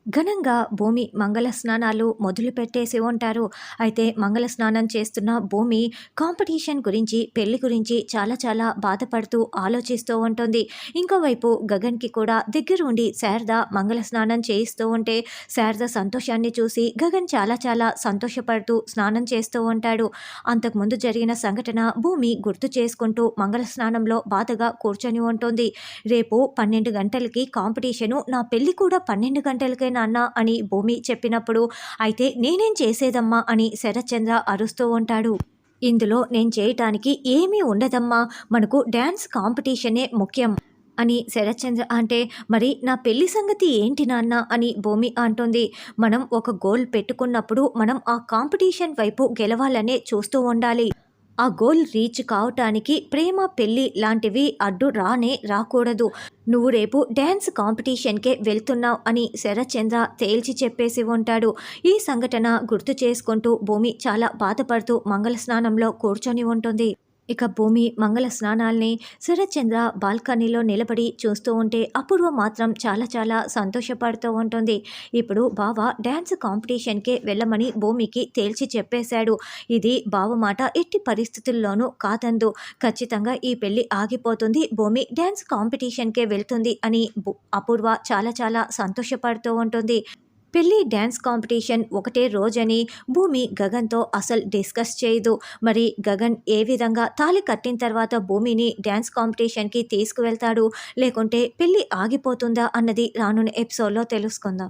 ఘనంగా భూమి మంగళ స్నానాలు మొదలుపెట్టేసి ఉంటారు. అయితే మంగళ స్నానం చేస్తున్న భూమి కాంపిటీషన్ గురించి, పెళ్లి గురించి చాలా చాలా బాధపడుతూ ఆలోచిస్తూ ఉంటుంది. ఇంకోవైపు గగన్‌కి కూడా దగ్గరుండి శారద మంగళ స్నానం చేయిస్తూ ఉంటే, శారద సంతోషాన్ని చూసి గగన్ చాలా చాలా సంతోషపడుతూ స్నానం చేస్తూ ఉంటాడు. అంతకుముందు జరిగిన సంఘటన భూమి గుర్తు చేసుకుంటూ మంగళ స్నానంలో బాధగా కూర్చొని ఉంటుంది. రేపు 12 గంటలకి కాంపిటీషను. నా పెళ్లి కూడా 12 గంటలకే నాన్న అని భూమి చెప్పినప్పుడు, అయితే నేనేం చేసేదమ్మా అని శరత్చంద్ర అరుస్తూ ఉంటాడు. ఇందులో నేను చేయటానికి ఏమీ ఉండదమ్మా. మనకు డాన్స్ కాంపిటీషనే ముఖ్యం అని శరత్చంద్ర అంటే, మరి నా పెళ్లి సంగతి ఏంటి నాన్న అని భూమి అంటుంది. మనం ఒక గోల్ పెట్టుకున్నప్పుడు మనం ఆ కాంపిటీషన్ వైపు గెలవాలనే చూస్తూ ఉండాలి. ఆ గోల్ రీచ్ కావటానికి ప్రేమ, పెళ్లి లాంటివి అడ్డు రానే రాకూడదు. నువ్వు రేపు డ్యాన్స్ కాంపిటీషన్‌కే వెళ్తున్నావు అని శరత్చంద్ర తేల్చి చెప్పేసి ఉంటాడు. ఈ సంఘటన గుర్తు చేసుకుంటూ భూమి చాలా బాధపడుతూ మంగళ స్నానంలో కూర్చొని ఉంటుంది. ఇక భూమి మంగళ స్నానాల్ని శరత్చంద్ర బాల్కనీలో నిలబడి చూస్తూ ఉంటే అపూర్వ మాత్రం చాలా చాలా సంతోషపడుతూ ఉంటుంది. ఇప్పుడు బావ డ్యాన్స్ కాంపిటీషన్‌కే వెళ్ళమని భూమికి తేల్చి చెప్పేశాడు. ఇది బావ మాట ఎట్టి పరిస్థితుల్లోనూ కాదందు. ఖచ్చితంగా ఈ పెళ్లి ఆగిపోతుంది. భూమి డ్యాన్స్ కాంపిటీషన్‌కే వెళ్తుంది అని అపూర్వ చాలా చాలా సంతోషపడుతూ ఉంటుంది. పెళ్లి డ్యాన్స్ కాంపిటీషన్ ఒకటే రోజని భూమి గగన్‌తో అసలు డిస్కస్ చేయదు. మరి గగన్ ఏ విధంగా తాళి కట్టిన తర్వాత భూమిని డ్యాన్స్ కాంపిటీషన్‌కి తీసుకువెళ్తాడు? లేకుంటే పెళ్లి ఆగిపోతుందా అన్నది రానున్న ఎపిసోడ్‌లో తెలుసుకుందాం.